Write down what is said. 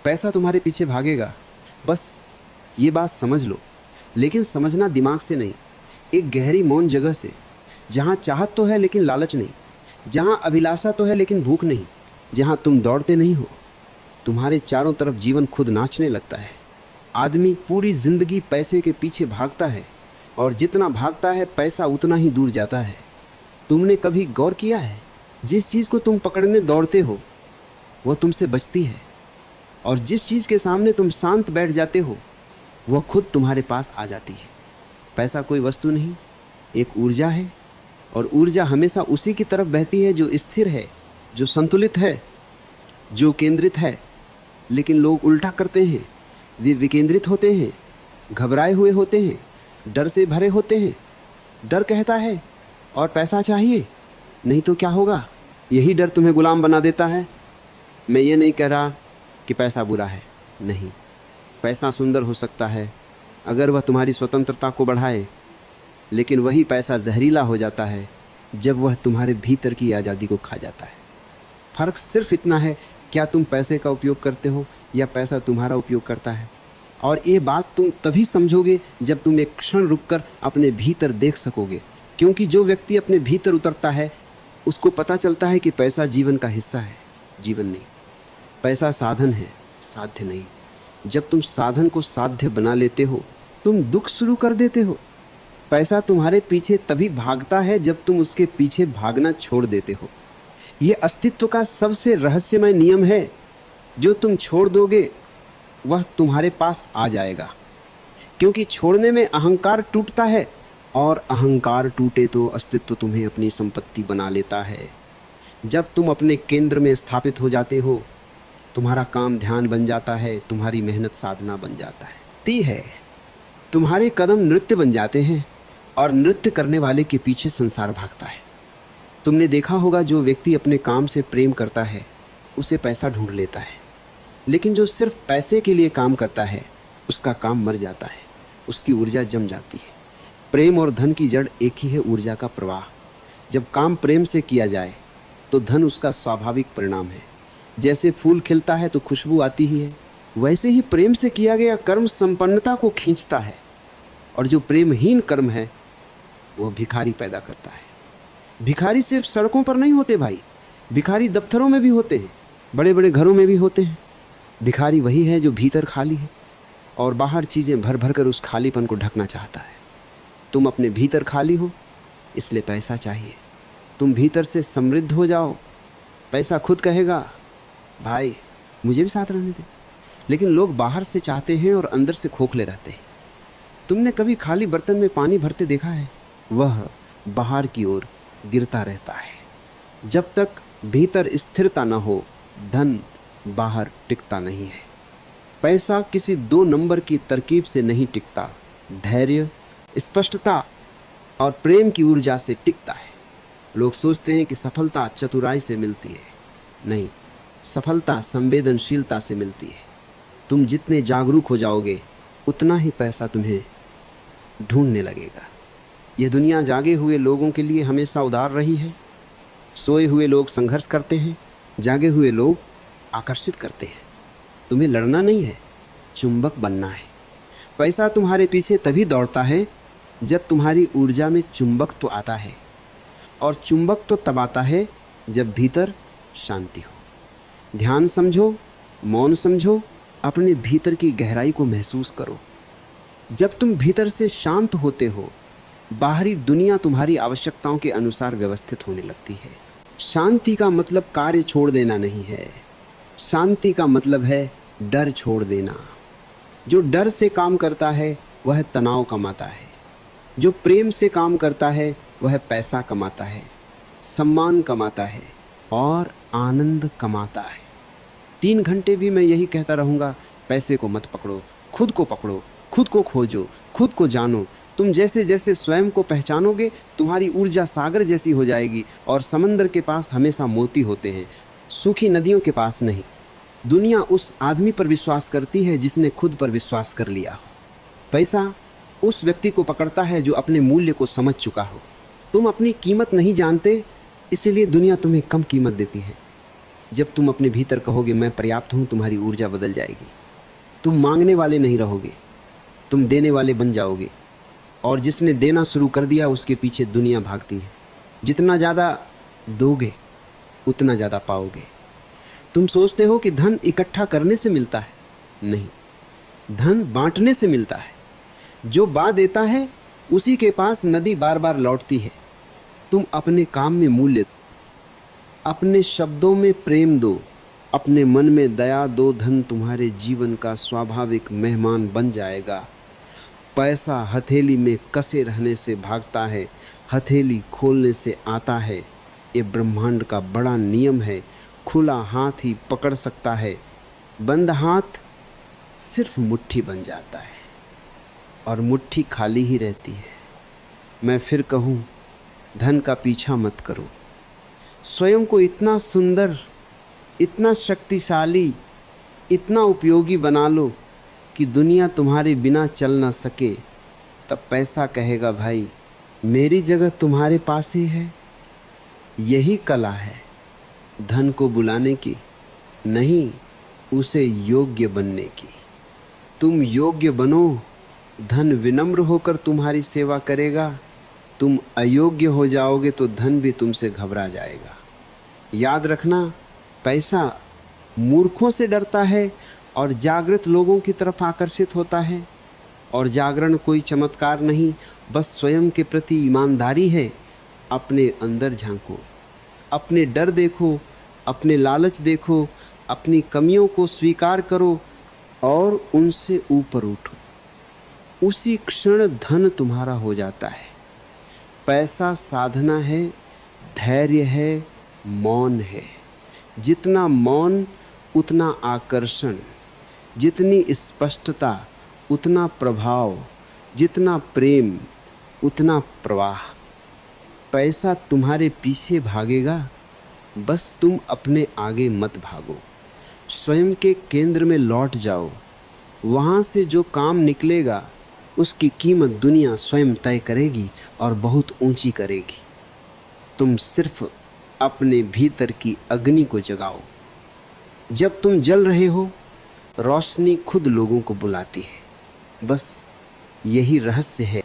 पैसा तुम्हारे पीछे भागेगा, बस ये बात समझ लो। लेकिन समझना दिमाग से नहीं, एक गहरी मौन जगह से, जहाँ चाहत तो है लेकिन लालच नहीं, जहाँ अभिलाषा तो है लेकिन भूख नहीं, जहाँ तुम दौड़ते नहीं हो, तुम्हारे चारों तरफ जीवन खुद नाचने लगता है। आदमी पूरी जिंदगी पैसे के पीछे भागता है, और जितना भागता है पैसा उतना ही दूर जाता है। तुमने कभी गौर किया है, जिस चीज़ को तुम पकड़ने दौड़ते हो वह तुमसे बचती है, और जिस चीज़ के सामने तुम शांत बैठ जाते हो वह खुद तुम्हारे पास आ जाती है। पैसा कोई वस्तु नहीं, एक ऊर्जा है, और ऊर्जा हमेशा उसी की तरफ बहती है जो स्थिर है, जो संतुलित है, जो केंद्रित है। लेकिन लोग उल्टा करते हैं, वे विकेंद्रित होते हैं, घबराए हुए होते हैं, डर से भरे होते हैं। डर कहता है और पैसा चाहिए, नहीं तो क्या होगा। यही डर तुम्हें गुलाम बना देता है। मैं ये नहीं कह रहा कि पैसा बुरा है, नहीं, पैसा सुंदर हो सकता है अगर वह तुम्हारी स्वतंत्रता को बढ़ाए, लेकिन वही पैसा जहरीला हो जाता है जब वह तुम्हारे भीतर की आज़ादी को खा जाता है। फर्क सिर्फ इतना है, क्या तुम पैसे का उपयोग करते हो या पैसा तुम्हारा उपयोग करता है। और ये बात तुम तभी समझोगे जब तुम एक क्षण रुककर अपने भीतर देख सकोगे, क्योंकि जो व्यक्ति अपने भीतर उतरता है उसको पता चलता है कि पैसा जीवन का हिस्सा है, जीवन नहीं। पैसा साधन है, साध्य नहीं। जब तुम साधन को साध्य बना लेते हो तुम दुख शुरू कर देते हो। पैसा तुम्हारे पीछे तभी भागता है जब तुम उसके पीछे भागना छोड़ देते हो। ये अस्तित्व का सबसे रहस्यमय नियम है, जो तुम छोड़ दोगे वह तुम्हारे पास आ जाएगा, क्योंकि छोड़ने में अहंकार टूटता है, और अहंकार टूटे तो अस्तित्व तुम्हें अपनी संपत्ति बना लेता है। जब तुम अपने केंद्र में स्थापित हो जाते हो तुम्हारा काम ध्यान बन जाता है, तुम्हारी मेहनत साधना बन जाता है। ती है, तुम्हारे कदम नृत्य बन जाते हैं, और नृत्य करने वाले के पीछे संसार भागता है। तुमने देखा होगा, जो व्यक्ति अपने काम से प्रेम करता है उसे पैसा ढूंढ लेता है, लेकिन जो सिर्फ पैसे के लिए काम करता है उसका काम मर जाता है, उसकी ऊर्जा जम जाती है। प्रेम और धन की जड़ एक ही है, ऊर्जा का प्रवाह। जब काम प्रेम से किया जाए तो धन उसका स्वाभाविक परिणाम है। जैसे फूल खिलता है तो खुशबू आती ही है, वैसे ही प्रेम से किया गया कर्म संपन्नता को खींचता है, और जो प्रेमहीन कर्म है वो भिखारी पैदा करता है। भिखारी सिर्फ सड़कों पर नहीं होते भाई, भिखारी दफ्तरों में भी होते हैं, बड़े बड़े घरों में भी होते हैं। भिखारी वही है जो भीतर खाली है और बाहर चीज़ें भर भर कर उस खालीपन को ढकना चाहता है। तुम अपने भीतर खाली हो, इसलिए पैसा चाहिए। तुम भीतर से समृद्ध हो जाओ, पैसा खुद कहेगा भाई मुझे भी साथ रहने दे। लेकिन लोग बाहर से चाहते हैं और अंदर से खोखले रहते हैं। तुमने कभी खाली बर्तन में पानी भरते देखा है? वह बाहर की ओर गिरता रहता है। जब तक भीतर स्थिरता न हो धन बाहर टिकता नहीं है। पैसा किसी 2 नंबर की तरकीब से नहीं टिकता, धैर्य, स्पष्टता और प्रेम की ऊर्जा से टिकता है। लोग सोचते हैं कि सफलता चतुराई से मिलती है, नहीं, सफलता संवेदनशीलता से मिलती है। तुम जितने जागरूक हो जाओगे उतना ही पैसा तुम्हें ढूंढने लगेगा। यह दुनिया जागे हुए लोगों के लिए हमेशा उदार रही है। सोए हुए लोग संघर्ष करते हैं, जागे हुए लोग आकर्षित करते हैं। तुम्हें लड़ना नहीं है, चुंबक बनना है। पैसा तुम्हारे पीछे तभी दौड़ता है जब तुम्हारी ऊर्जा में चुंबक तो आता है, और चुंबक तो तब आता है जब भीतर शांति हो। ध्यान समझो, मौन समझो, अपने भीतर की गहराई को महसूस करो। जब तुम भीतर से शांत होते हो बाहरी दुनिया तुम्हारी आवश्यकताओं के अनुसार व्यवस्थित होने लगती है। शांति का मतलब कार्य छोड़ देना नहीं है, शांति का मतलब है डर छोड़ देना। जो डर से काम करता है वह तनाव कमाता है, जो प्रेम से काम करता है वह पैसा कमाता है, सम्मान कमाता है और आनंद कमाता है। 3 घंटे भी मैं यही कहता रहूँगा, पैसे को मत पकड़ो, खुद को पकड़ो, खुद को खोजो, खुद को जानो। तुम जैसे जैसे स्वयं को पहचानोगे तुम्हारी ऊर्जा सागर जैसी हो जाएगी, और समंदर के पास हमेशा मोती होते हैं, सूखी नदियों के पास नहीं। दुनिया उस आदमी पर विश्वास करती है जिसने खुद पर विश्वास कर लिया हो। पैसा उस व्यक्ति को पकड़ता है जो अपने मूल्य को समझ चुका हो। तुम अपनी कीमत नहीं जानते, इसीलिए दुनिया तुम्हें कम कीमत देती है। जब तुम अपने भीतर कहोगे मैं पर्याप्त हूं, तुम्हारी ऊर्जा बदल जाएगी। तुम मांगने वाले नहीं रहोगे, तुम देने वाले बन जाओगे। और जिसने देना शुरू कर दिया उसके पीछे दुनिया भागती है। जितना ज़्यादा दोगे उतना ज़्यादा पाओगे। तुम सोचते हो कि धन इकट्ठा करने से मिलता है, नहीं, धन बांटने से मिलता है। जो बा देता है उसी के पास नदी बार बार लौटती है। तुम अपने काम में मूल्य दो, अपने शब्दों में प्रेम दो, अपने मन में दया दो, धन तुम्हारे जीवन का स्वाभाविक मेहमान बन जाएगा। पैसा हथेली में कसे रहने से भागता है, हथेली खोलने से आता है। ये ब्रह्मांड का बड़ा नियम है। खुला हाथ ही पकड़ सकता है, बंद हाथ सिर्फ मुट्ठी बन जाता है और मुट्ठी खाली ही रहती है। मैं फिर कहूँ, धन का पीछा मत करो। स्वयं को इतना सुंदर, इतना शक्तिशाली, इतना उपयोगी बना लो कि दुनिया तुम्हारे बिना चल ना सके। तब पैसा कहेगा भाई मेरी जगह तुम्हारे पास ही है। यही कला है धन को बुलाने की, नहीं उसे योग्य बनने की। तुम योग्य बनो, धन विनम्र होकर तुम्हारी सेवा करेगा। तुम अयोग्य हो जाओगे तो धन भी तुमसे घबरा जाएगा। याद रखना, पैसा मूर्खों से डरता है और जागृत लोगों की तरफ आकर्षित होता है। और जागरण कोई चमत्कार नहीं, बस स्वयं के प्रति ईमानदारी है। अपने अंदर झांको, अपने डर देखो, अपने लालच देखो, अपनी कमियों को स्वीकार करो और उनसे ऊपर उठो। उसी क्षण धन तुम्हारा हो जाता है। पैसा साधना है, धैर्य है, मौन है। जितना मौन उतना आकर्षण, जितनी स्पष्टता उतना प्रभाव, जितना प्रेम उतना प्रवाह। पैसा तुम्हारे पीछे भागेगा, बस तुम अपने आगे मत भागो। स्वयं के केंद्र में लौट जाओ। वहाँ से जो काम निकलेगा उसकी कीमत दुनिया स्वयं तय करेगी और बहुत ऊंची करेगी। तुम सिर्फ अपने भीतर की अग्नि को जगाओ। जब तुम जल रहे हो, रोशनी खुद लोगों को बुलाती है। बस यही रहस्य है